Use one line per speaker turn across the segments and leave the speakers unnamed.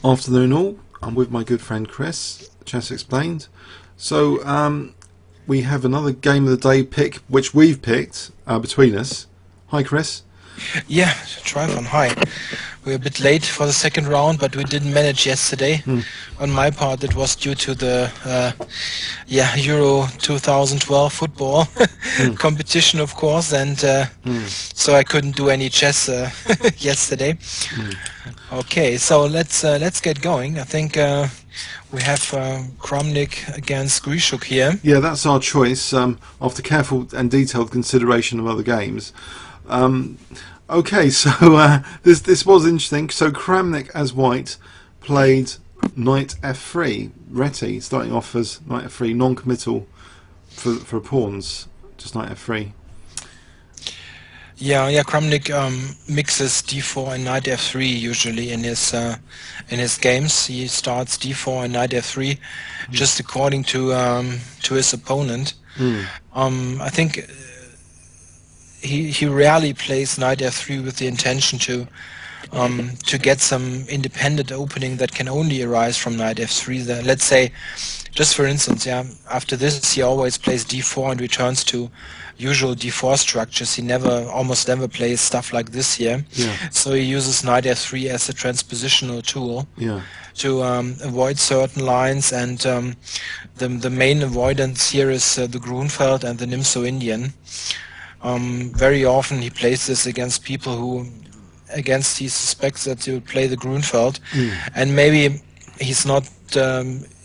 Afternoon all, I'm with my good friend Chris, Chess Explained. So we have another game of the day pick, which we've picked between us. Hi Chris.
Yeah, Trifon, hi. We're a bit late for the second round, but we didn't manage yesterday.
Hmm.
On my part, it was due to the Euro 2012 football
Hmm.
competition, of course, and
Hmm.
so I couldn't do any chess yesterday.
Hmm.
Okay, so let's get going. I think we have Kramnik against Grischuk here.
Yeah, that's our choice after careful and detailed consideration of other games. Okay, so this was interesting. So Kramnik as white played knight f3. Reti starting off as knight f3, non-committal for pawns, just knight f3.
Yeah, Kramnik mixes d4 and knight f3 usually in his games. He starts d4 and knight f3 just according to his opponent.
Mm.
I think he rarely plays knight f3 with the intention to get some independent opening that can only arise from knight f3. Let's say, just for instance, after this he always plays d4 and returns to usual d4 structures. He almost never plays stuff like this here.
Yeah.
So he uses knight f3 as a transpositional tool.
Yeah.
To avoid certain lines, and the main avoidance here is the Grunfeld and the Nimzo-Indian. Very often he plays this against people he suspects that he will play the Grunfeld, and maybe he's not.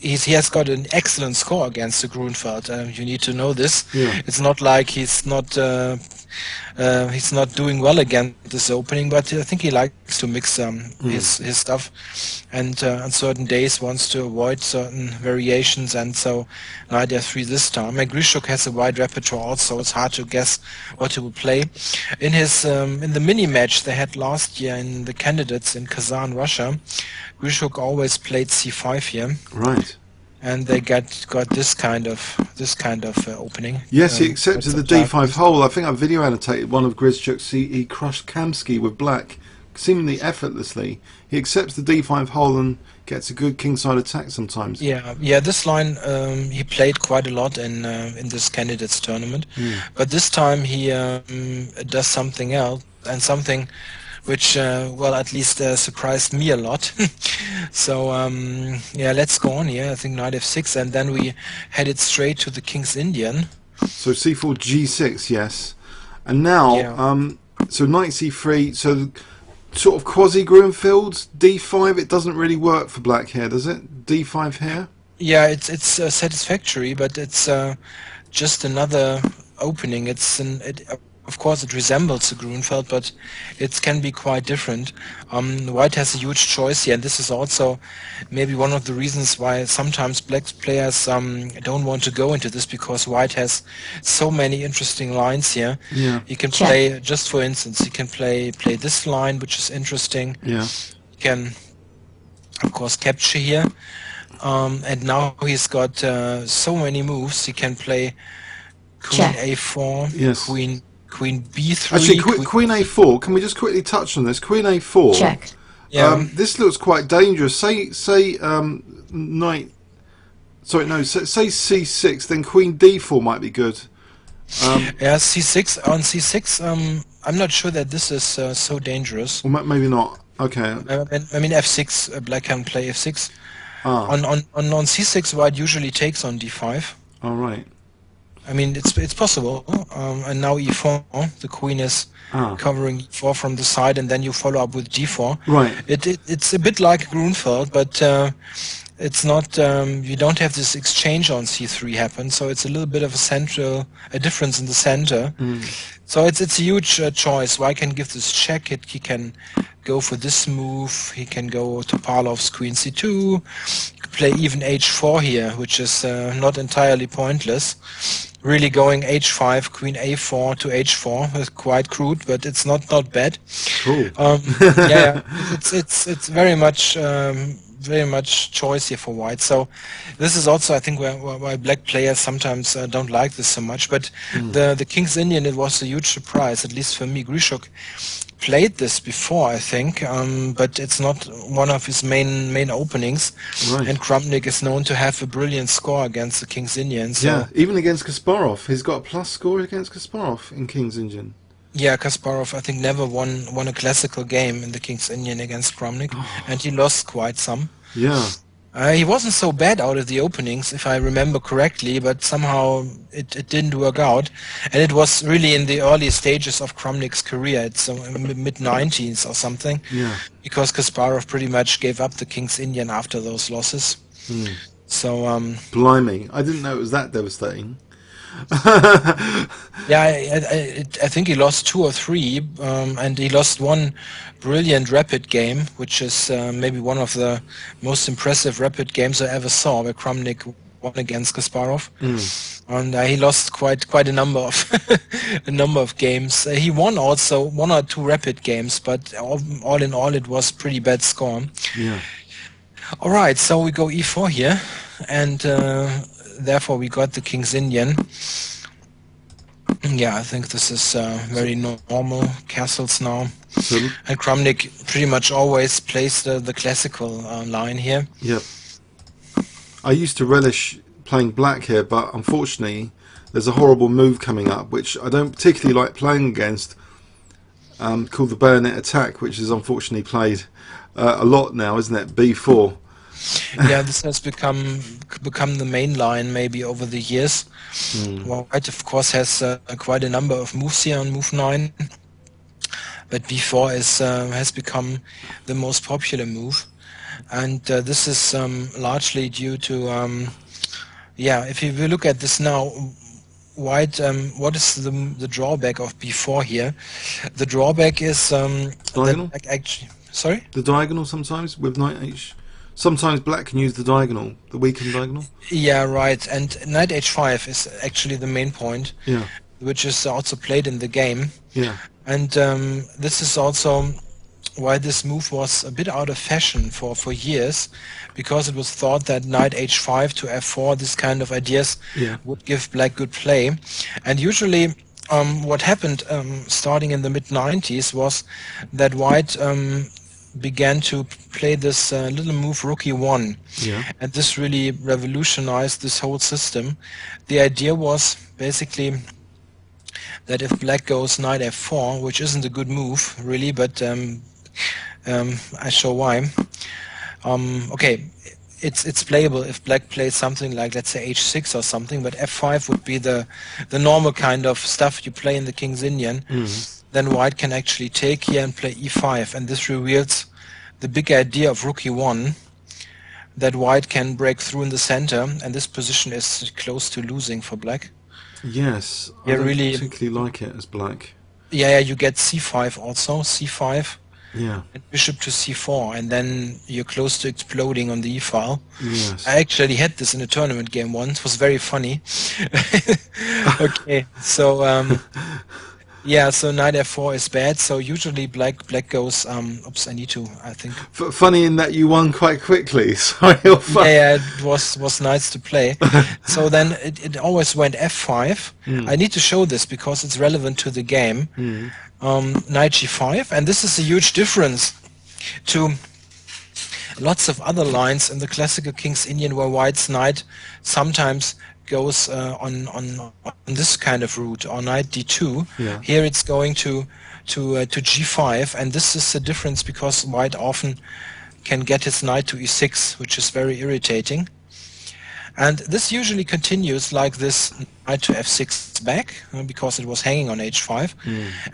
He has got an excellent score against the Grunfeld. You need to know this.
Yeah.
It's not like he's not doing well against this opening, but I think he likes to mix his stuff, and on certain days wants to avoid certain variations, and so knight f3 this time. And Grischuk has a wide repertoire also. It's hard to guess what he will play. In the mini match they had last year in the candidates in Kazan, Russia, Grischuk always played c5 here.
Right.
And they got this kind of opening.
Yes, he accepted the d5 hole. I think I video annotated one of Grischuk's. He crushed Kamsky with black, seemingly effortlessly. He accepts the d5 hole and gets a good kingside attack sometimes.
Yeah. This line he played quite a lot in this candidates tournament, but this time he does something else, and something which at least surprised me a lot. So let's go on here. I think knight f6, and then we headed straight to the king's Indian.
So c4 g6, yes, and now so knight c3. So sort of quasi Grunfeld d5. It doesn't really work for black here, does it? d5 here.
Yeah, it's satisfactory, but it's just another opening. Of course, it resembles the Grunfeld, but it can be quite different. White has a huge choice here, and this is also maybe one of the reasons why sometimes black players don't want to go into this, because White has so many interesting lines here.
Yeah.
He can play, just for instance, he can play this line, which is interesting.
Yeah.
He can, of course, capture here, and now he's got so many moves. He can play Queen A4,
yes.
Queen B3.
Actually, Queen A4. Can we just quickly touch on this? Queen A4.
Check.
Yeah.
This looks quite dangerous. Say knight. Sorry, no. Say C6. Then Queen D4 might be good.
Yeah, C6 on C6. I'm not sure that this is so dangerous.
Or maybe not. Okay.
I mean F6. Black can play F6.
Ah.
On C6, White usually takes on D5.
All right.
I mean, it's possible. And now E4, the queen is covering E4 from the side, and then you follow up with D4.
Right.
It's a bit like Grunfeld, but it's not. You don't have this exchange on C3 happen, so it's a little bit of a difference in the center. So it's a huge choice. White can give this check. He can go for this move. He can go to Parlov's Queen C2. Play even H4 here, which is not entirely pointless. Really going H5, Queen A4 to H4 is quite crude, but it's not bad.
Cool.
It's very much very much choice here for white. So this is also, I think, why black players sometimes don't like this so much. But the King's Indian, it was a huge surprise, at least for me. Grischuk played this before, I think, but it's not one of his main openings.
Right.
And Kramnik is known to have a brilliant score against the King's Indian. So
Yeah, even against Kasparov. He's got a plus score against Kasparov in King's Indian.
yeah, Kasparov, I think, never won a classical game in the King's Indian against Kramnik, and he lost quite some.
Yeah.
He wasn't so bad out of the openings, if I remember correctly, but somehow it didn't work out. And it was really in the early stages of Kramnik's career. It's mid-90s or something,
Yeah.
because Kasparov pretty much gave up the King's Indian after those losses. So,
Blimey. I didn't know it was that devastating.
yeah, I think he lost 2 or 3, and he lost one brilliant rapid game, which is maybe one of the most impressive rapid games I ever saw, where Kramnik won against Kasparov, and he lost quite a number of games. He won also 1 or 2 rapid games, but all in all, it was pretty bad score.
Yeah.
All right, so we go e4 here, and therefore we got the King's Indian. Yeah, I think this is very normal castles now.
So,
And Kramnik pretty much always plays the classical line here.
yep. I used to relish playing black here, but unfortunately there's a horrible move coming up which I don't particularly like playing against, called the bayonet attack, which is unfortunately played a lot now, isn't it? B4.
Yeah, this has become the main line maybe over the years. White, of course, has quite a number of moves here on move 9, but b4 has become the most popular move, and this is largely due to yeah. If you look at this now, White, what is the drawback of b4 here? The drawback is
Diagonal?
that actually. Sorry?
The diagonal sometimes with knight h. Sometimes black can use the diagonal, the weakened diagonal.
Yeah, right. And knight h5 is actually the main point,
Yeah.
which is also played in the game.
Yeah.
And this is also why this move was a bit out of fashion for years, because it was thought that knight h5 to f4, this kind of ideas,
Yeah.
would give black good play. And usually what happened starting in the mid-90s was that white began to play this little move rook e1,
Yeah.
and this really revolutionized this whole system. The idea was basically that if black goes knight f4, which isn't a good move really, but I show why. Okay, it's playable if black plays something like, let's say, h6 or something, but f5 would be the normal kind of stuff you play in the King's Indian. Then white can actually take here and play e5, and this reveals the big idea of rook e1, that white can break through in the center, and this position is close to losing for black.
Yes. I
Yeah,
don't
really.
particularly like it as black.
Yeah, you get c5 also, c5,
Yeah.
and bishop to c4, and then you're close to exploding on the e-file.
Yes.
I actually had this in a tournament game once. It was very funny. Okay, so yeah, so knight f4 is bad. So usually black goes. Oops, I need to. I think.
Funny in that you won quite quickly. Sorry. Or
Yeah, it was nice to play. So then it always went f5. I need to show this because it's relevant to the game. Knight g5, and this is a huge difference to lots of other lines in the classical King's Indian, where white's knight sometimes goes on this kind of route, or knight d2.
Yeah.
Here it's going to g5, and this is the difference because white often can get his knight to e6, which is very irritating. And this usually continues like this, knight to f6 back, because it was hanging on h5.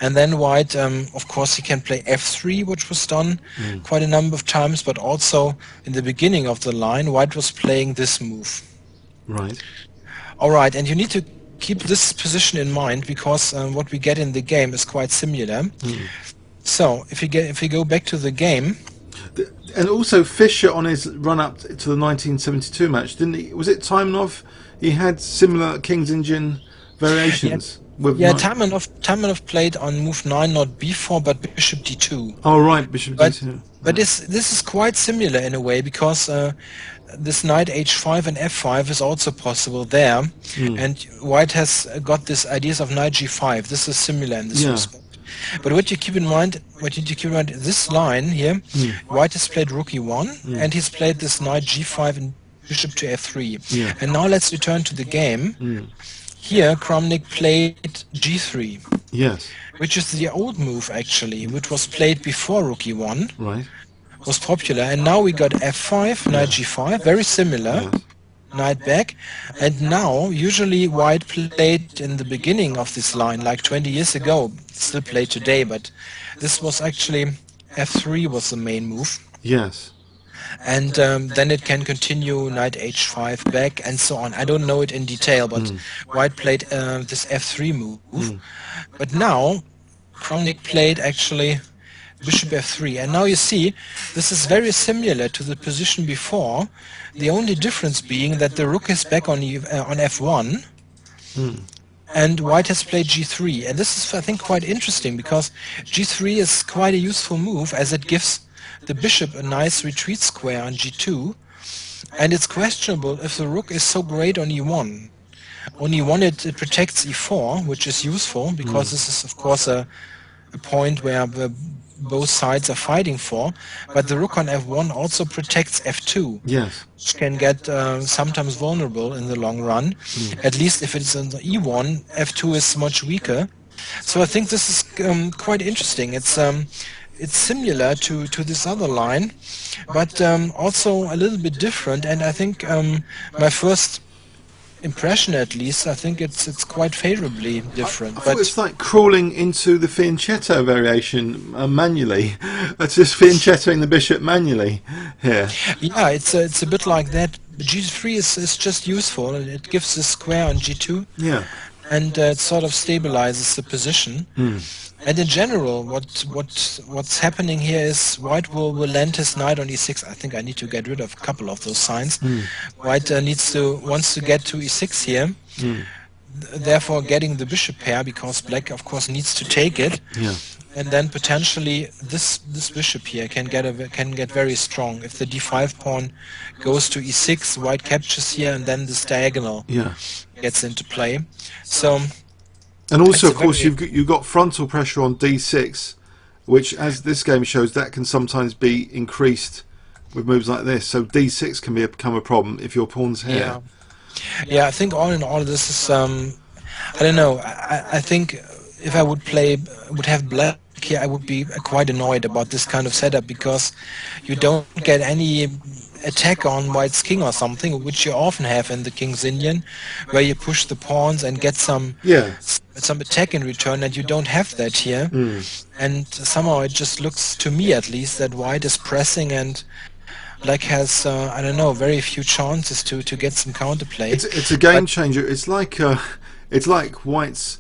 And then white, of course, he can play f3, which was done quite a number of times, but also in the beginning of the line, white was playing this move.
Right.
All right, and you need to keep this position in mind, because what we get in the game is quite similar. So if we go back to the game.
And also Fischer on his run up to the 1972 match, didn't he? Was it Taimanov? He had similar King's Indian variations. with
Yeah,
knight.
Tamanov played on move 9, not b4, but bishop d2.
Oh right, bishop
But
d2.
but this is quite similar in a way, because this knight h5 and f5 is also possible there, and white has got this ideas of knight g5. This is similar in this
Yeah.
respect. But what you keep in mind, this line here, white has played rook e1, and he's played this knight g5 and bishop to f3.
Yeah.
And now let's return to the game. Here, Kramnik played g3,
Yes.
which is the old move actually, which was played before rook e1,
Right.
was popular. And now we got f5, knight g5, very similar,
Yes.
knight back. And now, usually white played in the beginning of this line, like 20 years ago, still played today, but this was actually, f3 was the main move.
Yes.
And then it can continue knight h5 back and so on. I don't know it in detail, but white played this f3 move. But now Kramnik played actually bishop f3, and now you see this is very similar to the position before, the only difference being that the rook is back on f1 and white has played g3. And this is, I think, quite interesting, because g3 is quite a useful move, as it gives the bishop a nice retreat square on g2, and it's questionable if the rook is so great on e1. On e1 it protects e4, which is useful, because this is of course a point where both sides are fighting for, but the rook on f1 also protects f2,
Yes.
which can get sometimes vulnerable in the long run. At least if it's on the e1, f2 is much weaker. So I think this is quite interesting. It's similar to this other line, but also a little bit different. And I think my first impression, at least, I think it's quite favorably different.
I thought it's like crawling into the fianchetto variation manually. It's just fianchettoing the bishop manually here.
Yeah, it's a bit like that. G3 is just useful, and it gives a square on g2.
Yeah.
And it sort of stabilizes the position. And in general, what's happening here is white will land his knight on e6. I think I need to get rid of a couple of those signs. White wants to get to e6 here, therefore getting the bishop pair, because black of course needs to take it.
Yeah.
And then potentially this bishop here can get very strong. If the d5 pawn goes to e6, white captures here, and then this diagonal
Yeah.
gets into play. So.
And also,
It's
of course,
very-
you've got frontal pressure on d6, which, as this game shows, that can sometimes be increased with moves like this. So d6 can become a problem if your pawn's here.
Yeah, I think all in all, this is I don't know. I think if I would have black here, I would be quite annoyed about this kind of setup, because you don't get any attack on white's king or something, which you often have in the King's Indian, where you push the pawns and get some attack in return, and you don't have that here. And somehow it just looks, to me at least, that white is pressing, and black has I don't know, very few chances to get some counterplay.
It's a game changer. It's like white's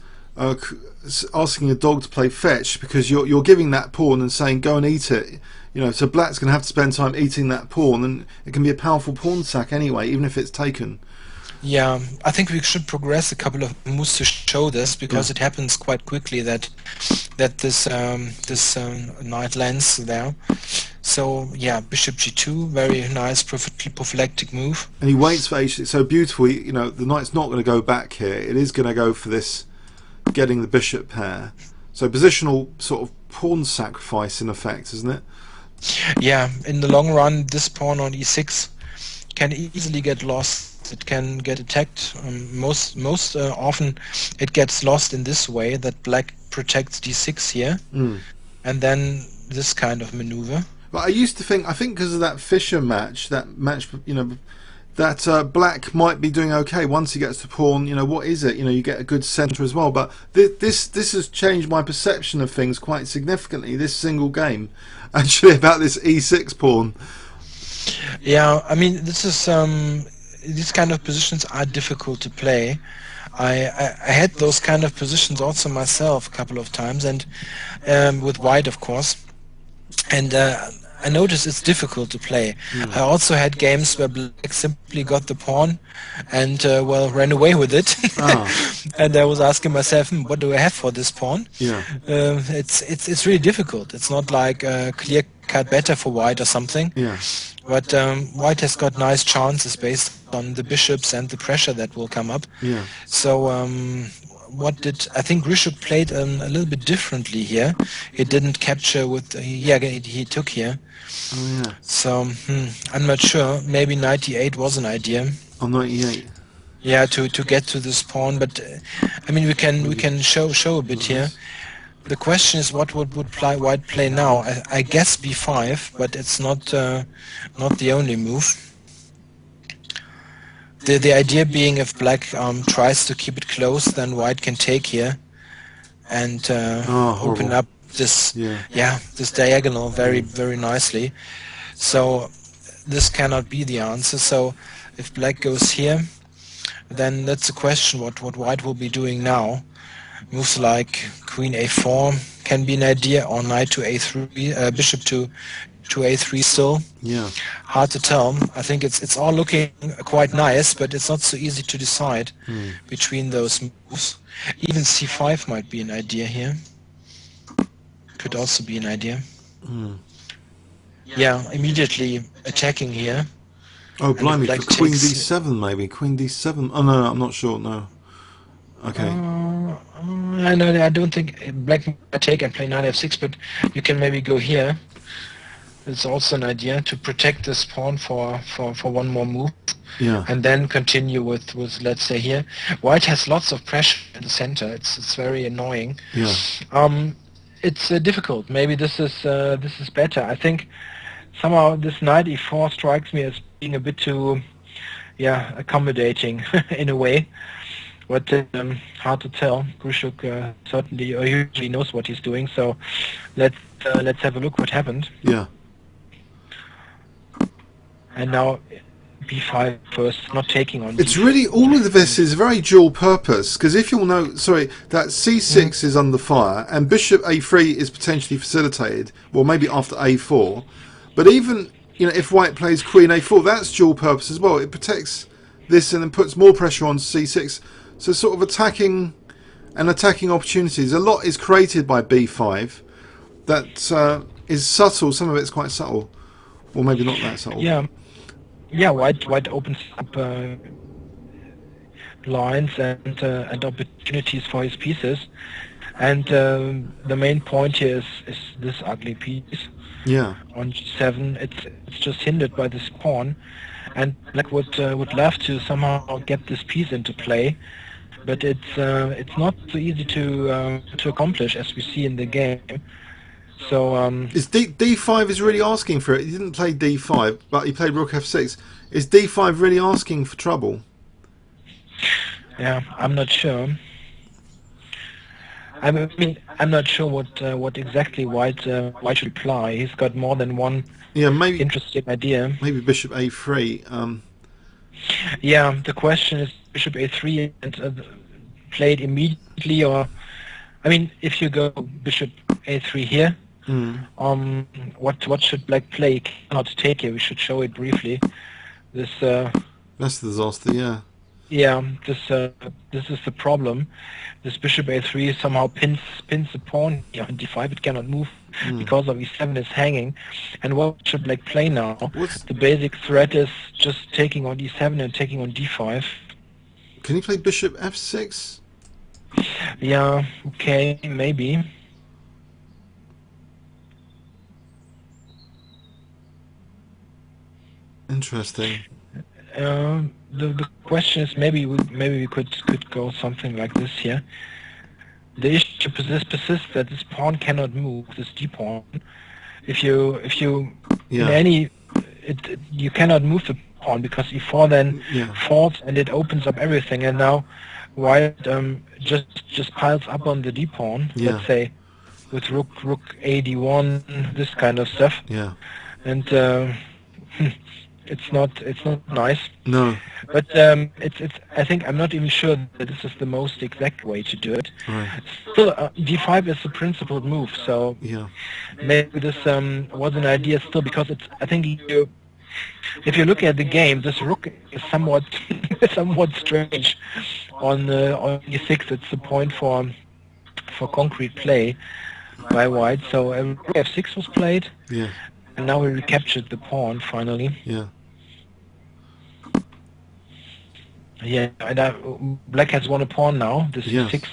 asking a dog to play fetch, because you're giving that pawn and saying go and eat it. So black's going to have to spend time eating that pawn, and it can be a powerful pawn sack anyway, even if it's taken.
Yeah, I think we should progress a couple of moves to show this, because it happens quite quickly that this knight lands there. So yeah, bishop g2, very nice prophylactic move.
And he waits for h6. It's so beautiful. The knight's not going to go back here. It is going to go for this, getting the bishop pair. So positional sort of pawn sacrifice in effect, isn't it?
Yeah, in the long run, this pawn on e6 can easily get lost. It can get attacked. Most often it gets lost in this way, that black protects d6 here, and then this kind of maneuver.
But I used to think, because of that Fischer match, that black might be doing okay once he gets to pawn. What is it? You get a good centre as well. But this has changed my perception of things quite significantly. This single game, actually, about this e6 pawn.
Yeah, I mean, this is these kind of positions are difficult to play. I had those kind of positions also myself a couple of times, and with white, of course. And I noticed it's difficult to play. I also had games where black simply got the pawn and ran away with it.
Ah,
And I was asking myself, what do I have for this pawn?
yeah,
It's really difficult. It's not like a clear cut better for white or something.
yeah,
But white has got nice chances based on the bishops and the pressure that will come up.
yeah.
So I think Grischuk played a little bit differently here. He didn't capture with he took here.
Oh yeah.
So I'm not sure. Maybe 98 was an idea.
Oh, 98.
Yeah, to get to this pawn. But I mean, we can show a bit here. The question is, what would white play now? I guess b5, but it's not the only move. The idea being, if black tries to keep it close, then white can take here and open up this this diagonal very nicely. So this cannot be the answer. So if black goes here, then that's the question what white will be doing now. Moves like queen a4 can be an idea, or knight to a3, bishop to a3 still.
Yeah.
Hard to tell. I think it's all looking quite nice, but it's not so easy to decide between those moves. Even c5 might be an idea here. Could also be an idea. Yeah, immediately attacking here.
Oh, blimey,
black
for queen
takes-
d7 maybe. Queen d7. Oh, no, I'm not sure, no. Okay.
I don't think black might take and play knight f6, but you can maybe go here. It's also an idea to protect this pawn for one more move,
Yeah.
and then continue with let's say here. White has lots of pressure in the center. It's very annoying.
Yeah.
It's difficult. Maybe this is better. I think somehow this knight e4 strikes me as being a bit too accommodating in a way. But hard to tell. Grischuk certainly or usually knows what he's doing. So let's have a look what happened.
Yeah.
And now b5 first, not taking on.
It's
d5.
really, all of this is very dual purpose, because if you'll know, that c6 is under fire, and bishop a3 is potentially facilitated, well, maybe after a4, but even, if white plays queen a4, that's dual purpose as well. It protects this and then puts more pressure on c6, so sort of attacking opportunities. A lot is created by b5 that is subtle, some of it's quite subtle, or maybe not that subtle.
Yeah, white opens up lines and opportunities for his pieces, and the main point here is this ugly piece.
Yeah.
On g7, it's just hindered by this pawn, and black would love to somehow get this piece into play, but it's not so easy to accomplish, as we see in the game. So
is d5 is really asking for it. He didn't play d5, but he played rook f6. Is d5 really asking for trouble?
Yeah, I'm not sure. I'm not sure what exactly white should apply. He's got more than one interesting idea.
Maybe bishop a3.
Yeah, the question is bishop a3 and played immediately, or if you go bishop a3 here, what should black play? He cannot take here. We should show it briefly. This
that's the disaster. Yeah.
Yeah, this is the problem. This bishop a3 somehow pins the pawn here on d5. It cannot move because of e7 is hanging. And what should black play now? The basic threat is just taking on e7 and taking on d5.
Can he play bishop f6?
Yeah, okay, maybe.
Interesting.
The question is maybe we could go something like this here. The issue persists that this pawn cannot move, this d pawn. If you you cannot move the pawn because e4 then falls and it opens up everything. And now white just piles up on the d pawn. Let's say with rook a d1, this kind of stuff.
Yeah.
And It's not nice.
No.
But it's. I think I'm not even sure that this is the most exact way to do it.
Right.
Still, d5 is the principled move, so
Yeah.
maybe this was an idea still, because it's. I think if you look at the game, this rook is somewhat somewhat strange. On e6, it's the point for concrete play by white. So rook f6 was played,
Yeah.
and now we recaptured the pawn finally.
Yeah.
Yeah, and black has won a pawn now. This
Yes.
e6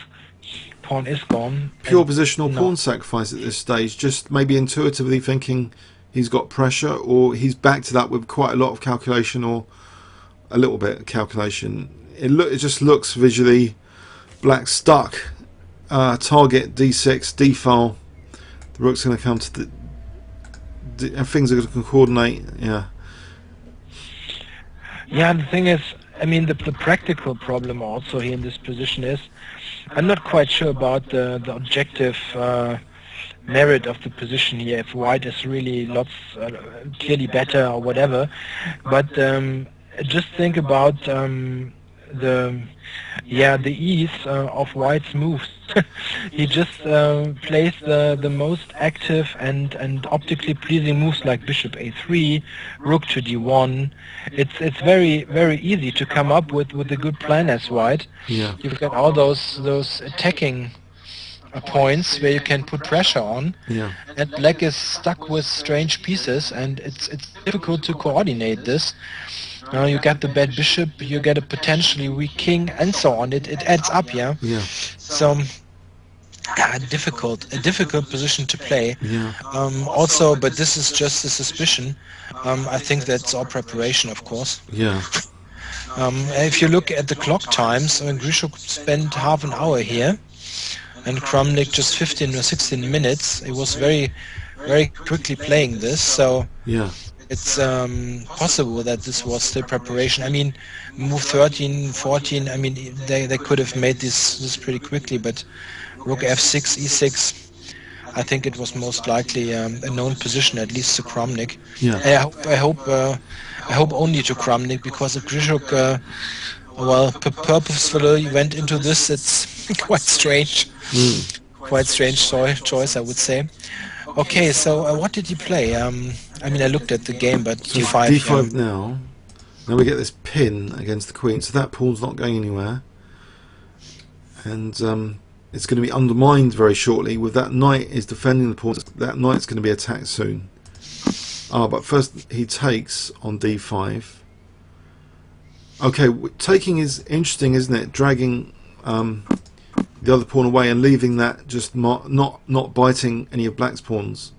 pawn is gone.
Pure
and
positional
no-
pawn sacrifice at this stage, just maybe intuitively thinking he's got pressure, or he's backed it up with quite a lot of calculation, or a little bit of calculation. It just looks visually black stuck. Target d6, d-file. The rook's going to come to and things are going to coordinate. Yeah.
Yeah, the thing is, I mean, the practical problem also here in this position is, I'm not quite sure about the objective merit of the position here, if white is really clearly better or whatever. But just think about the ease of white's moves. He just plays the most active and optically pleasing moves like bishop a3, rook to d1. It's very very easy to come up with a good plan as white.
Yeah.
You've got all those attacking points where you can put pressure on,
Yeah.
and black is stuck with strange pieces, and it's difficult to coordinate this. You get the bad bishop, you get a potentially weak king, and so on. It adds up, yeah.
Yeah.
So a difficult position to play.
Yeah.
Also, but this is just a suspicion. I think that's all preparation, of course.
Yeah.
If you look at the clock times, Grischuk spent half an hour here, and Kramnik just 15 or 16 minutes. He was very, very quickly playing this, so
Yeah.
it's possible that this was still preparation. I mean, move 13, 14, I mean, they could have made this pretty quickly, but rook f6, e6, I think it was most likely a known position, at least to Kramnik.
Yeah.
And I hope only to Kramnik, because if Grischuk purposefully went into this, it's quite strange. Quite strange choice, I would say. Okay, so what did he play? I mean, I looked at the game, but
So
d5.
d5 now. Now we get this pin against the queen, so that pawn's not going anywhere, and it's going to be undermined very shortly. With that knight is defending the pawn, that knight's going to be attacked soon. But first he takes on d5. Okay, taking is interesting, isn't it? Dragging the other pawn away and leaving that just not biting any of black's pawns.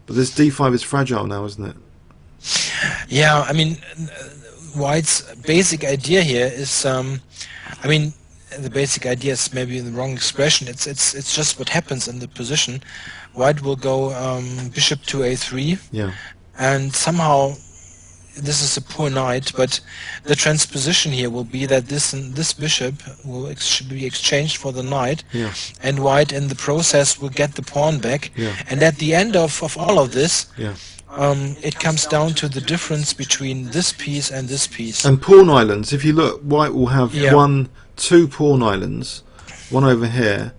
But this d5 is fragile now, isn't it?
Yeah, I mean, white's basic idea here is, I mean, the basic idea is maybe the wrong expression. It's just what happens in the position. White will go bishop to a3,
Yeah.
and somehow this is a poor knight, but the transposition here will be that this bishop will be exchanged for the knight,
Yeah.
and white in the process will get the pawn back.
Yeah.
And at the end of all of this,
Yeah.
it comes down to the difference between this piece and this piece.
And pawn islands, if you look, white will have
Yeah.
two pawn islands, one over here,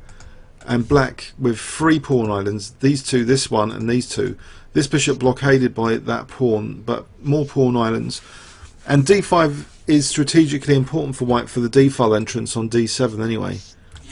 and black with three pawn islands, these two, this one, and these two. This bishop blockaded by that pawn, but more pawn islands. And d5 is strategically important for white for the d-file entrance on d7 anyway.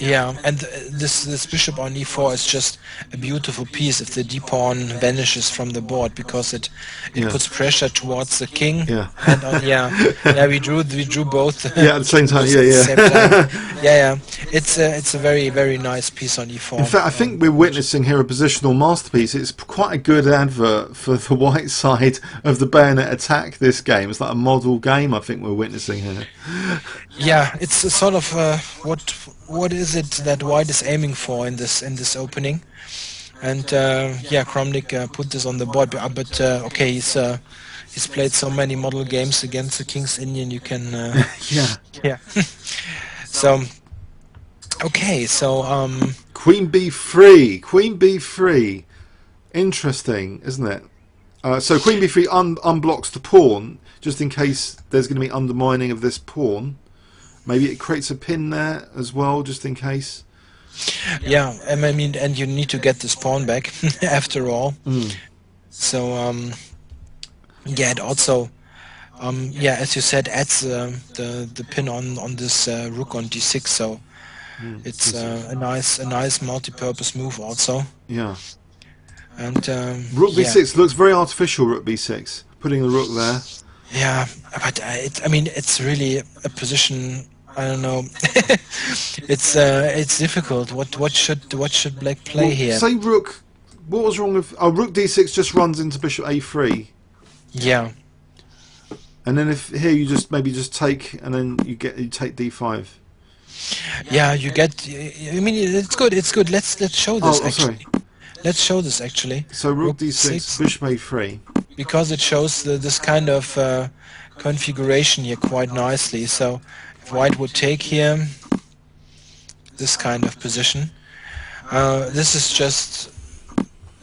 Yeah, and this bishop on e4 is just a beautiful piece if the d pawn vanishes from the board, because it
Yeah.
puts pressure towards the king.
Yeah.
And we drew both.
Yeah, at the same time.
both
Yeah,
at the
yeah.
same time. Yeah. It's a very very nice piece on e4.
In fact, I think we're witnessing here a positional masterpiece. It's quite a good advert for the white side of the bayonet attack this game. It's like a model game I think we're witnessing here.
Yeah, it's a sort of what is it that white is aiming for in this opening? And Kramnik put this on the board, but okay, he's played so many model games against the King's Indian. You can
Yeah.
So okay, so
Queen b3. Queen b3. Interesting, isn't it? So queen b3 unblocks the pawn, just in case there's going to be undermining of this pawn. Maybe it creates a pin there as well, just in case.
Yeah, I mean, and you need to get this pawn back after all. So yeah, it also yeah, as you said, adds the pin on this rook on d6. So it's a nice multi-purpose move also.
Yeah.
And
rook
yeah.
b6 looks very artificial. Rook b6, putting the rook there.
Yeah, but I mean, it's really a position. I don't know. It's difficult. What should Black play here?
Say rook. What was wrong with? Oh, rook d6 just runs into bishop a3.
Yeah.
And then if here you just maybe just take, and then you take d5.
Yeah, you get. I mean, it's good. It's good. Let's show this actually.
Sorry.
Let's show this actually.
So rook d6, bishop a3.
Because it shows this kind of configuration here quite nicely. So if white would take here this kind of position, this is just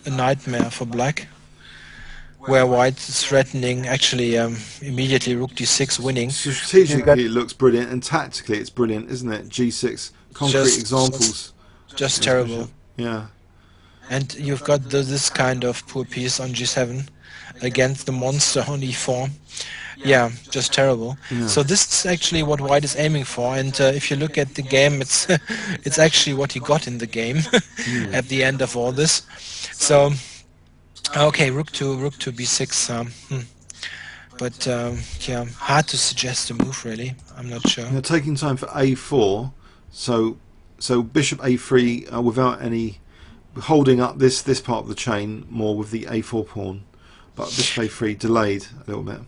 a nightmare for black, where white is threatening actually immediately rook d6 winning.
Strategically it looks brilliant, and tactically it's brilliant, isn't it? g6, concrete examples.
Just terrible.
Yeah.
And you've got this kind of poor piece on g7 against the monster on e4. Yeah, just terrible.
Yeah.
So this is actually what white is aiming for, and if you look at the game, it's it's actually what he got in the game at the end of all this. So okay, rook to b6. But yeah, hard to suggest a move really. I'm not sure.
They're taking time for a4, so bishop a3 without any holding up this part of the chain more with the a4 pawn, but bishop a3 delayed a little bit.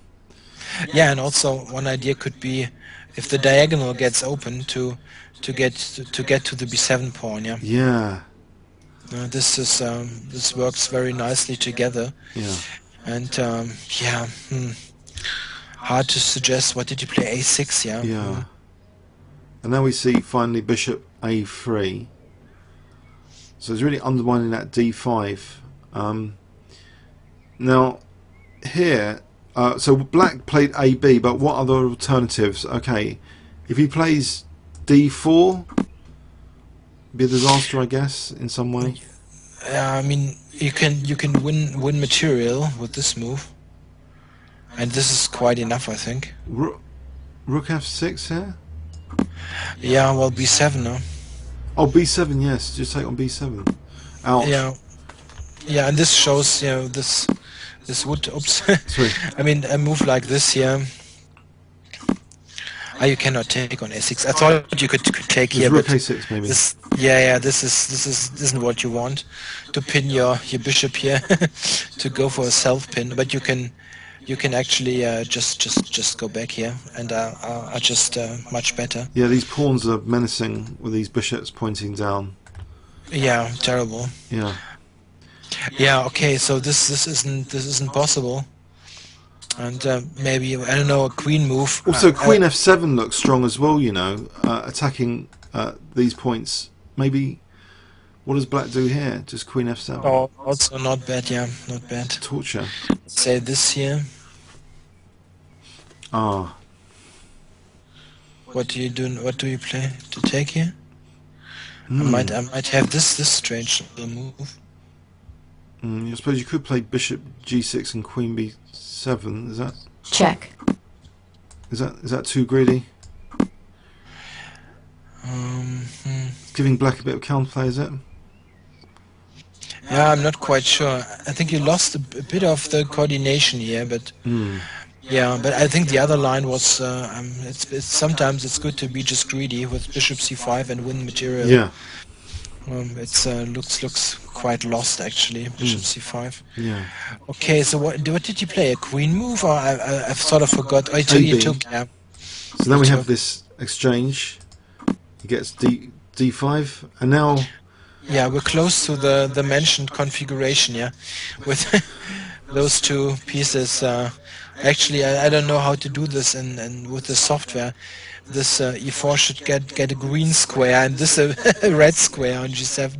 Yeah, and also one idea could be if the diagonal gets open to get to the b7 pawn. Yeah.
Yeah.
This works very nicely together.
Yeah.
And yeah, hard to suggest. What did you play? a6. Yeah.
Yeah. And now we see finally bishop a3. So it's really undermining that d5. Now here, so black played ab, but what other alternatives? Okay, if he plays d4, be a disaster, I guess, in some way.
I mean, you can win material with this move, and this is quite enough, I think.
Rook f6 here.
Yeah, well, b7 now.
Oh, b7, yes. Just take on b7. Ouch.
Yeah, yeah, and this shows, you know, this would. Oops.
Sorry.
I mean, a move like this here. You cannot take on a6. I thought you could take here,
rook
but
a6 maybe.
This isn't what you want, to pin your bishop here, to go for a self pin. But you can actually just go back here, and are just much better.
Yeah, these pawns are menacing with these bishops pointing down.
Yeah, terrible.
Yeah.
Yeah. Okay. So this isn't possible. And maybe, I don't know, a queen move.
Also, queen f7 looks strong as well, you know, attacking these points. Maybe, what does black do here? Just queen f7.
Oh, also not bad, yeah, not bad.
Torture.
Say this here.
Ah.
What do you do? What do you play to take here? I might have this strange little move.
I suppose you could play bishop g6 and queen b7. Is that
check?
Is that too greedy? It's giving black a bit of counterplay, is it?
Yeah, I'm not quite sure. I think you lost a bit of the coordination here, but yeah, but I think the other line was it's sometimes it's good to be just greedy with bishop c5 and win material.
Yeah.
It's looks quite lost actually. Bishop c5.
Yeah.
Okay, so what did you play? A queen move, or I've sort of forgot. Oh, you took. Yeah.
So then we have this exchange. He gets d5, and now.
Yeah, we're close to the mentioned configuration. Yeah, with those two pieces Actually, I don't know how to do this in with the software. This e4 should get a green square and this a, a red square on g7.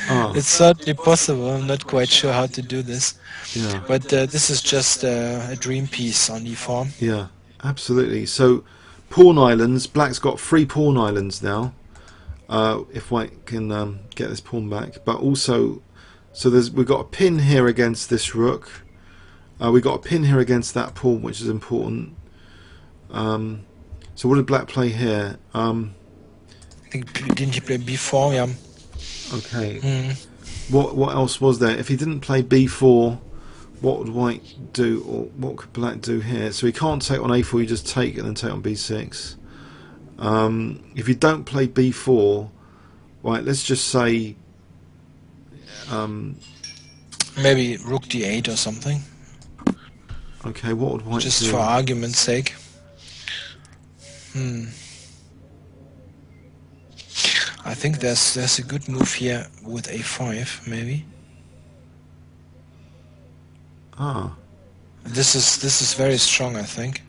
Ah,
It's certainly possible. I'm not quite sure how to do this,
yeah,
but this is just a dream piece on e4.
yeah, absolutely. So, pawn islands. Black's got 3 pawn islands now. If White can get this pawn back, but also, so we've got a pin here against this rook. We've got a pin here against that pawn, which is important. So what did Black play here?
I think didn't he play b4? Yeah.
Okay.
Mm.
What else was there? If he didn't play b4, what would White do, or what could Black do here? So he can't take on a4. You just take and then take on b6. If you don't play b4, right? Let's just say
Maybe rook d8 or something,
okay. What would White
just
do?
for argument's sake. I think there's a good move here with a5, maybe.
Ah,
This is very strong, I think.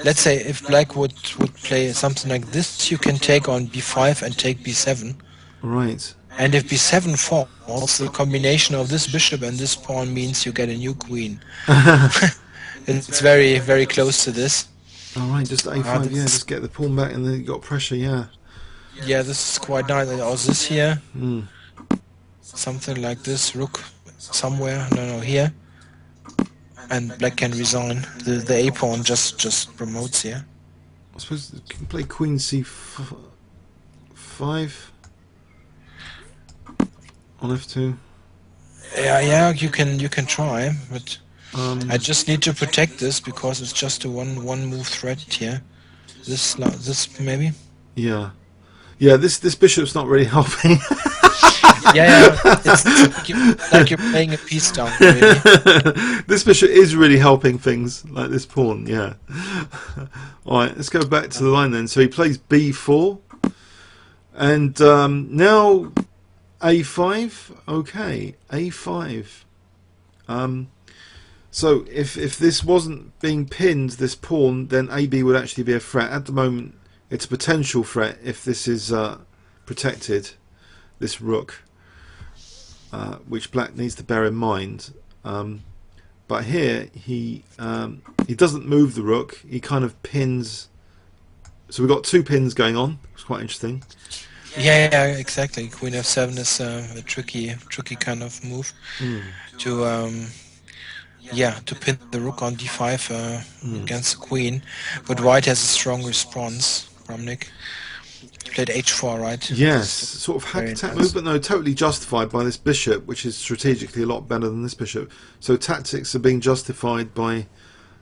Let's say if Black would play something like this, you can take on b5 and take b7.
right.
And if b7 falls, the combination of this bishop and this pawn means you get a new queen. It's very, very close to this.
All right, just a5. Yeah, just get the pawn back, and then you got pressure. Yeah.
Yeah, this is quite nice. Also this here,
Mm.
something like this, rook somewhere. No, here. And Black can resign. The a pawn just promotes here.
I suppose you can play queen c5 on f2.
Yeah, you can try, but I just need to protect this because it's just a one move threat here. This maybe.
Yeah, yeah. This bishop's not really helping.
Yeah. It's like you're playing a piece down. Really.
This bishop is really helping things, like this pawn. Yeah. All right, let's go back to the line then. So he plays b4, and now a5. Okay, a5. So if this wasn't being pinned, this pawn, then AB would actually be a threat. At the moment, it's a potential threat if this is protected, this rook, which Black needs to bear in mind. But here he doesn't move the rook. He kind of pins. So we've got 2 pins going on. It's quite interesting.
Yeah, exactly. Queen f7 is a tricky kind of move to pin the rook on d5 against the queen. But White has a strong response. Kramnik played h4, right?
Yes, sort of hack attack move, but no, totally justified by this bishop, which is strategically a lot better than this bishop. So tactics are being justified by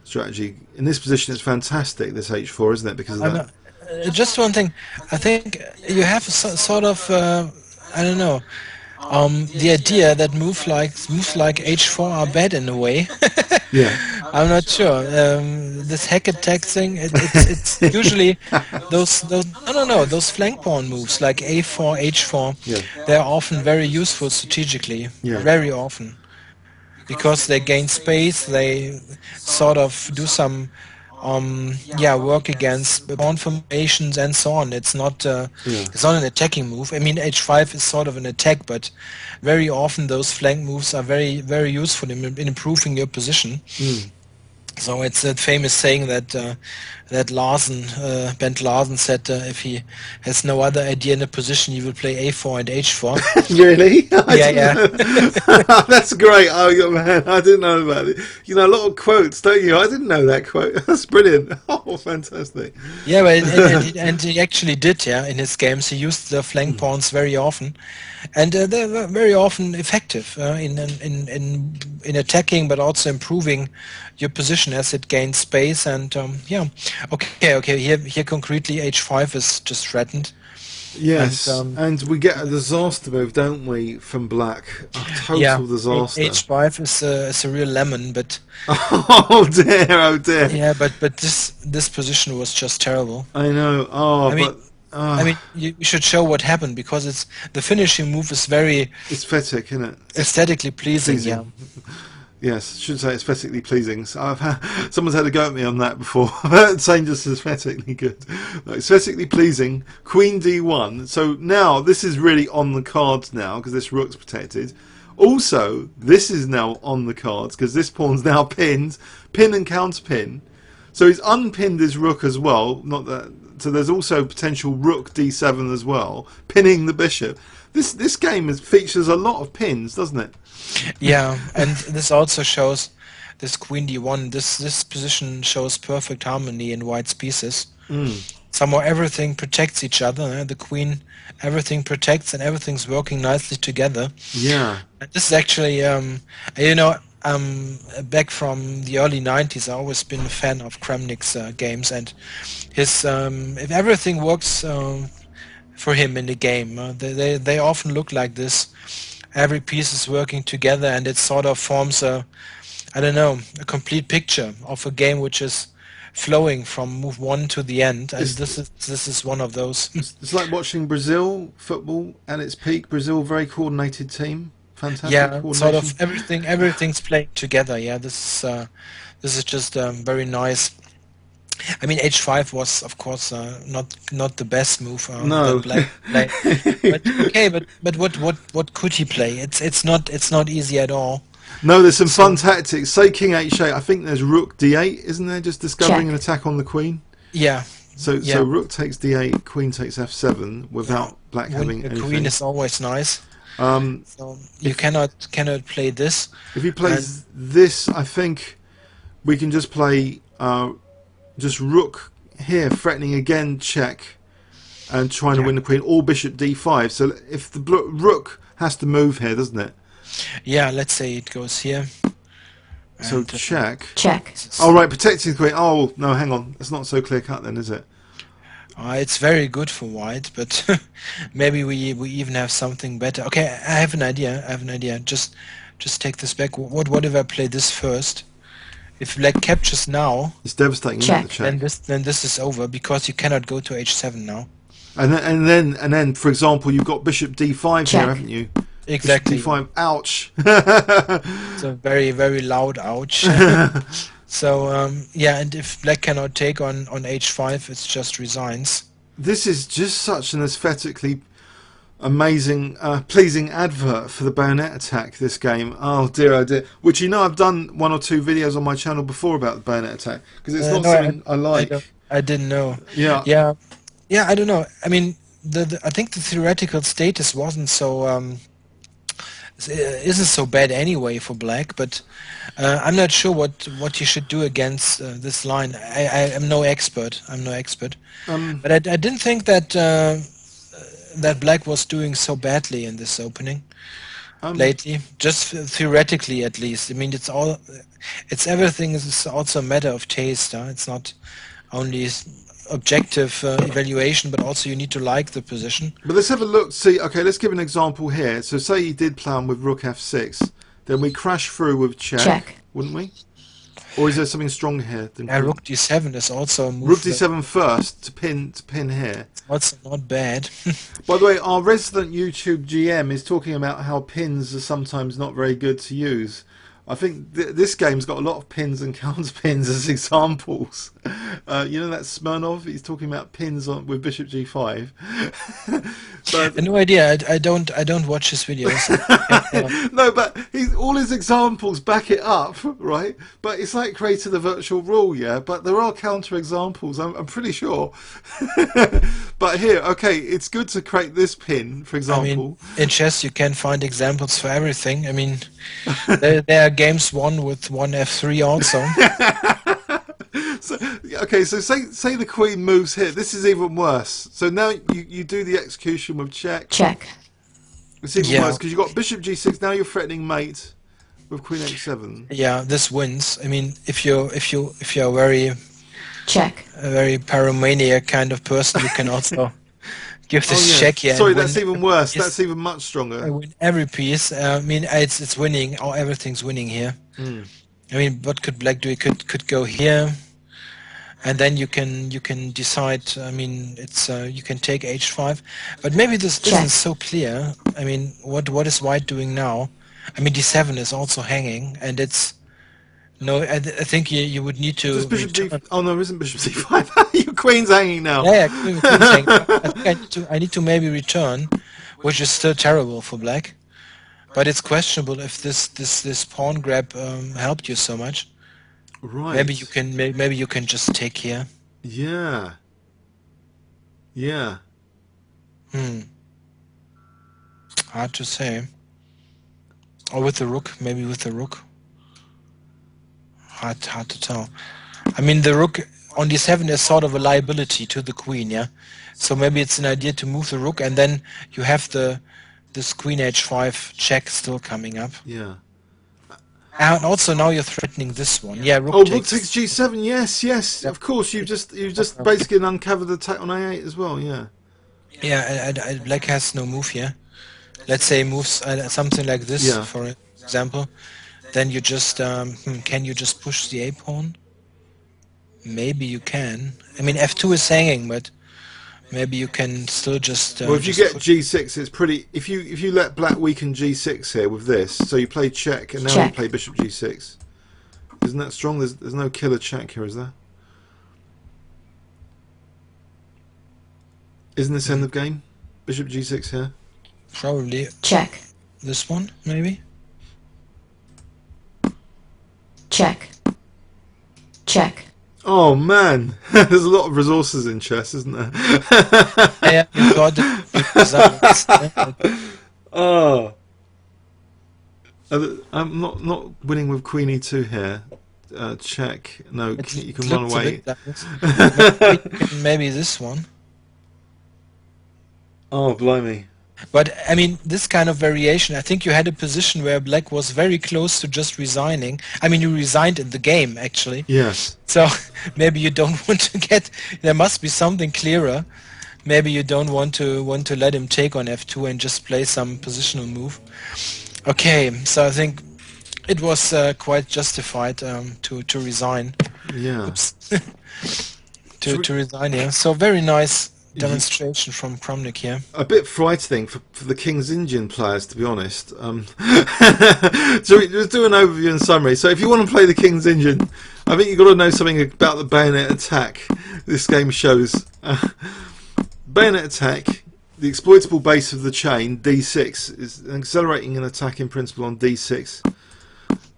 strategy. In this position, it's fantastic, this h4, isn't it? Because of that.
Just one thing, I think you have a sort of I don't know, the idea that moves like h4 are bad in a way.
Yeah.
I'm not sure. This hack attack thing, it's usually those those flank pawn moves like a4, h4.
Yeah.
They're often very useful strategically.
Yeah.
Very often, because they gain space. They sort of do some work against pawn formations and so on. It's not an attacking move. I mean, h5 is sort of an attack, but very often those flank moves are very, very useful in improving your position. So it's that famous saying that Bent Larsen said if he has no other idea in a position, he will play a4 and h4.
Really?
Yeah.
That's great. Oh man, I didn't know about it. You know, a lot of quotes, don't you? I didn't know that quote. That's brilliant. Oh, fantastic.
Yeah, but and he actually did. Yeah, in his games, he used the flank pawns very often, and they were very often effective in attacking, but also improving your position as it gains space. And okay. Here concretely, h5 is just threatened.
Yes, and we get a disaster move, don't we, from Black? A total disaster.
h5 is a real lemon, but
oh dear.
Yeah, but this position was just terrible.
I know.
I mean, you should show what happened, because the finishing move is very
aesthetic, isn't it?
aesthetically pleasing. Yeah.
Yes, should say aesthetically pleasing. So someone's had a go at me on that before, saying just aesthetically good. No, aesthetically pleasing, Queen D1. So now this is really on the cards now because this rook's protected. Also, this is now on the cards because this pawn's now pinned, pin and counter pin. So he's unpinned his rook as well. Not that. So there's also potential rook D7 as well, pinning the bishop. This game features a lot of pins, doesn't it?
Yeah, and this also shows this Queen D1. This position shows perfect harmony in White's pieces. Somehow everything protects each other. The Queen, everything protects, and everything's working nicely together.
Yeah.
And this is actually, back from the early '90s, I've always been a fan of Kramnik's games, and his if everything works for him in the game, they often look like this. Every piece is working together, and it sort of forms a complete picture of a game which is flowing from move 1 to the end, and this is one of those.
It's like watching Brazil football at its peak. Brazil, very coordinated team, fantastic.
Yeah,
coordination.
sort of everything's playing together. Yeah, this is just very nice. I mean, H5 was, of course, not the best move.
No.
That Black but okay, but what could he play? It's not easy at all.
No, there's some fun tactics. Say King H8. I think there's Rook D8, isn't there? Just discovering an attack on the Queen.
Yeah.
So Rook takes D8, Queen takes F7 without Black having anything.
The Queen is always nice. So you cannot play this.
If he plays this, I think we can just play just Rook here, threatening again, check, and trying to win the Queen, or Bishop D5. So if the Rook has to move here, doesn't it?
Yeah, let's say it goes here.
So
And,
check.
Check.
Oh, right, protecting the Queen. Oh, no, hang on. It's not so clear cut then, is it?
It's very good for White, but maybe we even have something better. Okay, I have an idea. Just take this back. What if I play this first? If Black captures now,
it's devastating.
Check.
The check.
then this is over because you cannot go to H7 now.
And then, for example, you've got Bishop D5
Check.
here, haven't you?
Exactly.
Bishop D5. Ouch.
It's a very, very loud ouch. So and if Black cannot take on H5, it just resigns.
This is just such an aesthetically amazing, pleasing advert for the bayonet attack, this game. Oh dear. Which, I've done 1 or 2 videos on my channel before about the bayonet attack, because it's not something I like.
I didn't know.
Yeah,
I don't know. I mean, I think the theoretical status wasn't so isn't so bad anyway for Black, but I'm not sure what you should do against this line. I am no expert. But I didn't think that that Black was doing so badly in this opening lately. Just theoretically, at least. I mean, everything is also a matter of taste. It's not only objective evaluation, but also you need to like the position.
but let's have a look. See, okay, let's give an example here. So say he did plan with Rook F6, then we crash through with check. Wouldn't we? Or is there something stronger here than
Rook D7 is also a move.
Rook D7 first to pin here.
Also not bad.
By the way, our resident YouTube GM is talking about how pins are sometimes not very good to use. I think this game's got a lot of pins and counter pins as examples. That Smirnov, he's talking about pins with Bishop G5. But
No idea. I don't watch his videos.
no, but all his examples back it up, right? But it's like creating a virtual rule, yeah. But there are counter examples. I'm pretty sure. But here, okay, it's good to create this pin, for example.
I mean, in chess you can find examples for everything. I mean, there are games won with 1 F3 also.
So say the Queen moves here. This is even worse. So now you do the execution with check.
Check.
It's even worse because you've got Bishop G6. Now you're threatening mate with Queen H7.
Yeah, this wins. I mean, if you're very
Check.
a very pyromaniac kind of person, you can also give this check here.
Sorry, that's even worse. That's even much stronger.
I win every piece. I mean, it's winning. Oh, everything's winning here. I mean, what could Black do? He could go here, and then you can decide. I mean, it's you can take H5, but maybe this isn't so clear. I mean, what is White doing now? I mean, d7 is also hanging, and it's no. I think you would need to
Does bishop d?
return.
Oh no, isn't bishop c5? Your queen's hanging now.
Yeah, queen's hanging. I think I need to maybe return, which is still terrible for black. But it's questionable if this pawn grab helped you so much.
Right.
Maybe you can just take here.
Yeah. Yeah.
Hard to say. Or with the rook, maybe with the rook. Hard to tell. I mean, the rook on d7 is sort of a liability to the queen, yeah. So maybe it's an idea to move the rook, and then you have this queen h5 check still coming up.
Yeah.
And also now you're threatening this one. Yeah, rook
Oh,
takes.
rook takes g7. Yes, yes. Of course, you just basically an uncovered attack on a8 as well. Yeah.
Yeah, black has no move here. Let's say moves something like this,
Yeah.
for example. Then you just can you just push the a pawn? Maybe you can. I mean, f2 is hanging, but maybe you can still just.
Well, if you get g6, it's pretty. If you let black weaken g6 here with this, so you play check, and now you play bishop g6. Isn't that strong? There's no killer check here, is there? Isn't this end of game? Bishop g6 here.
Probably
Check.
this one, maybe.
Check. Check.
Oh man, there's a lot of resources in chess, isn't there?
Yeah, you got it.
Oh, I'm not winning with queen e2 here. Check. No, you can run away.
Maybe this one.
Oh, blimey.
But I mean, this kind of variation, I think you had a position where black was very close to just resigning. I mean, you resigned in the game, actually.
Yes.
So maybe you don't want to get. There must be something clearer. Maybe you don't want to let him take on f2 and just play some positional move. Okay, so I think it was quite justified to resign.
Yeah.
Oops. to resign here. So very nice demonstration from Kramnik here.
A bit frightening for the King's Indian players, to be honest. So just do an overview and summary. So if you want to play the King's Indian, I think you've got to know something about the bayonet attack. This game shows bayonet attack. The exploitable base of the chain D6 is accelerating an attacking principle on D6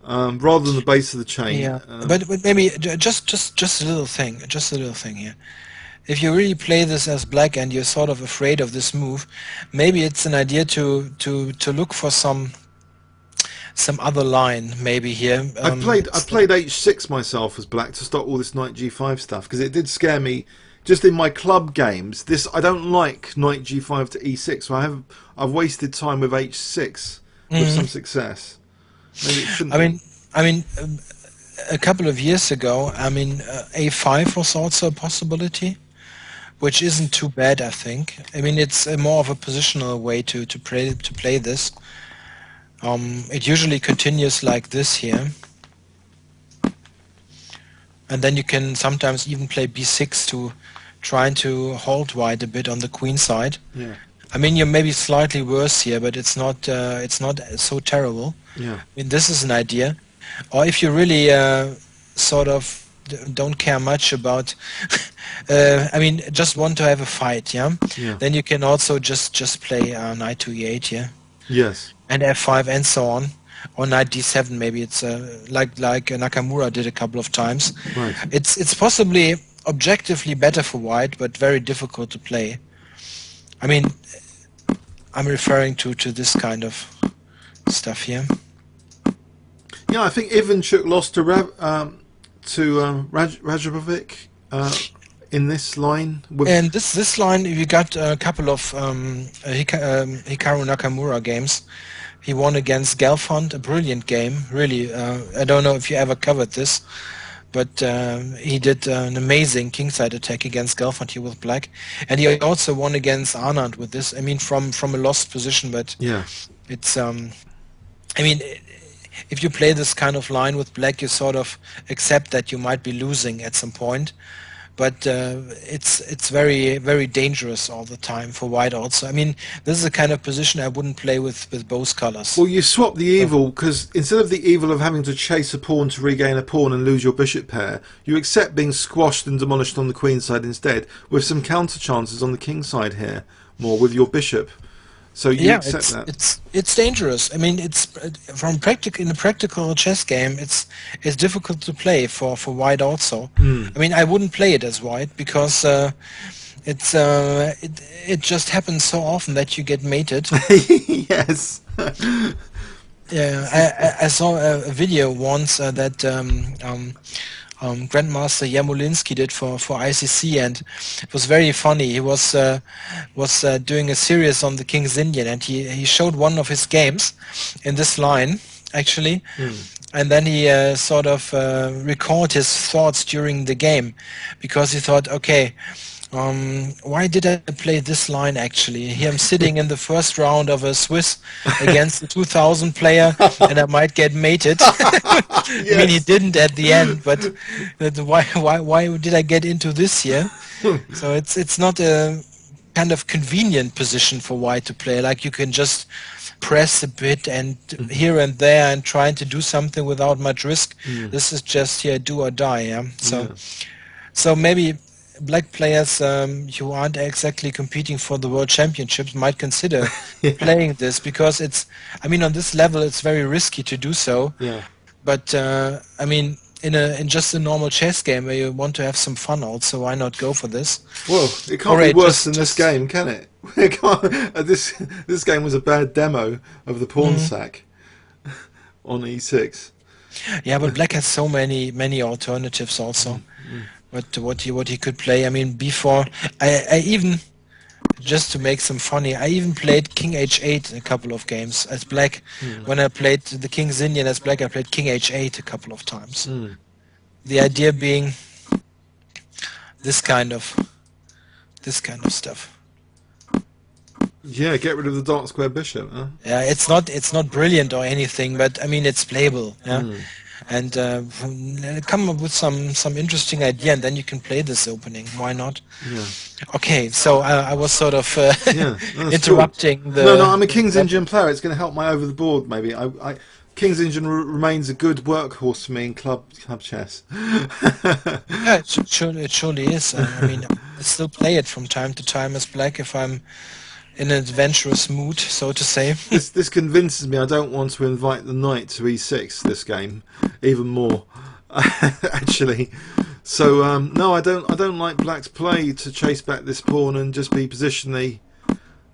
rather than the base of the chain.
Yeah, but maybe just a little thing here. If you really play this as black and you're sort of afraid of this move, maybe it's an idea to look for some other line maybe here.
I played h6 myself as black to stop all this knight g5 stuff because it did scare me. Just in my club games, I don't like knight g5 to e6, so I've wasted time with h6 with some success. Maybe it shouldn't.
I mean, a couple of years ago, a5 was also a possibility, which isn't too bad, I think. I mean, it's more of a positional way to play this. It usually continues like this here. And then you can sometimes even play b6 to trying to hold white a bit on the queen side.
Yeah.
I mean, you're maybe slightly worse here, but it's not so terrible.
Yeah.
I mean, this is an idea. Or if you really sort of don't care much about, just want to have a fight, yeah. Then you can also just play knight to e8 here.
Yes.
And f5 and so on. Or knight d7, maybe it's like Nakamura did a couple of times.
Right.
It's possibly objectively better for white, but very difficult to play. I mean, I'm referring to this kind of stuff here.
Yeah, I think Ivanchuk lost to Rajabovic in this line.
And this line, you got a couple of Hikaru Nakamura games. He won against Gelfand, a brilliant game, really. I don't know if you ever covered this, but he did an amazing kingside attack against Gelfand here with black. And he also won against Anand with this. I mean, from a lost position, but
yeah,
it's... if you play this kind of line with black, you sort of accept that you might be losing at some point. but it's very, very dangerous all the time for white also. I mean, this is a kind of position I wouldn't play with both colors.
Well, you swap the evil, because instead of the evil of having to chase a pawn to regain a pawn and lose your bishop pair, you accept being squashed and demolished on the queen side instead, with some counter chances on the king side here, more with your bishop. So you accept that.
It's dangerous. I mean, it's in a practical chess game. It's difficult to play for white also. I mean, I wouldn't play it as white because it just happens so often that you get mated.
Yes.
Yeah, I saw a video once that Grandmaster Yarmolinsky did for ICC, and it was very funny. He was doing a series on the King's Indian, and he showed one of his games in this line actually, and then he sort of recalled his thoughts during the game, because he thought, okay, why did I play this line actually? Here I'm sitting in the first round of a Swiss against a 2000 player, and I might get mated. I mean, he didn't at the end, but why did I get into this here? So it's not a kind of convenient position for white to play. Like, you can just press a bit and here and there and trying to do something without much risk. This is just here, do or die. Yeah. So maybe black players who aren't exactly competing for the world championships might consider playing this, because it's, I mean, on this level it's very risky to do so.
Yeah.
But I mean, in just a normal chess game where you want to have some fun also, why not go for this?
Well, it can't be worse than this game, can it? It can't, this game was a bad demo of the pawn sack on e6.
Yeah, but black has so many alternatives also. But what he could play, I mean, before I even, just to make some funny, I even played King H8 a couple of games as black. When I played the King's Indian as black, I played King H8 a couple of times. The idea being this kind of stuff.
Yeah, get rid of the dark square bishop. Huh?
Yeah, it's not brilliant or anything, but I mean, it's playable. Yeah. And come up with some interesting idea, and then you can play this opening. Why not? Yeah. Okay, so I was sort of interrupting
cool. No, I'm a King's Indian player. It's going to help my over the board. Maybe King's Indian remains a good workhorse for me in club chess.
Yeah, it surely is. I mean, I still play it from time to time as black if I'm in an adventurous mood, so to say.
This convinces me I don't want to invite the knight to e6 this game, even more, actually. So no, I don't like black's play to chase back this pawn and just be positionally,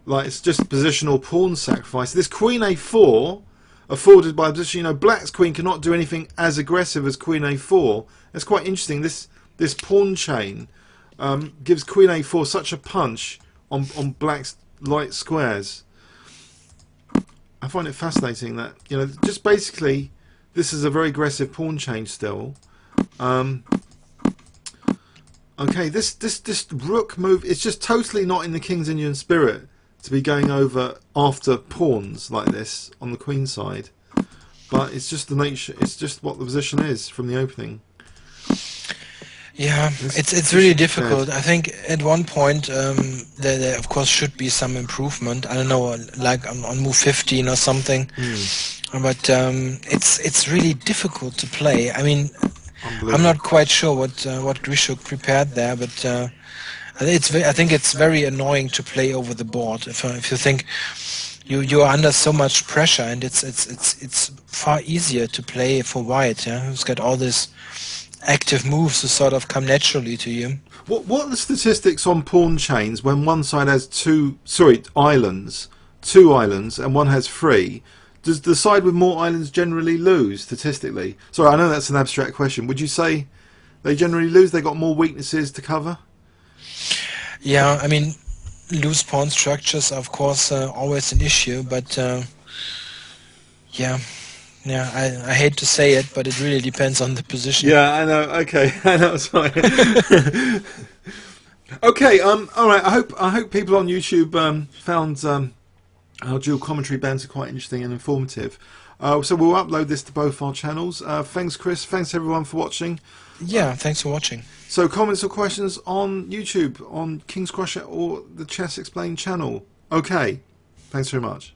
like, it's just positional pawn sacrifice. This queen a4 afforded by position, you know, black's queen cannot do anything as aggressive as queen a4. That's quite interesting. This pawn chain gives queen a4 such a punch on black's light squares. I find it fascinating that, you know, just basically this is a very aggressive pawn chain still. Okay, this rook move is just totally not in the King's Indian spirit to be going over after pawns like this on the queen side, but it's just the nature, it's just what the position is from the opening.
Yeah, it's really difficult. I think at one point there of course should be some improvement. I don't know, like on move 15 or something. But it's really difficult to play. I mean, I'm not quite sure what Grischuk prepared there, but I think it's very annoying to play over the board. If you think you are under so much pressure, and it's far easier to play for white. Yeah, who's got all this active moves to sort of come naturally to you.
What are the statistics on pawn chains when one side has two islands, and one has 3? Does the side with more islands generally lose statistically? Sorry, I know that's an abstract question. Would you say they generally lose? They got more weaknesses to cover?
Yeah, I mean, loose pawn structures are of course always an issue, but yeah, I hate to say it, but it really depends on the position.
Yeah, I know. Okay, I know. Sorry. Okay. All right. I hope people on YouTube found our dual commentary banter quite interesting and informative. So we'll upload this to both our channels. Thanks, Chris. Thanks, everyone, for watching.
Yeah, thanks for watching.
So comments or questions on YouTube, on King's Crusher or the Chess Explained channel. Okay, thanks very much.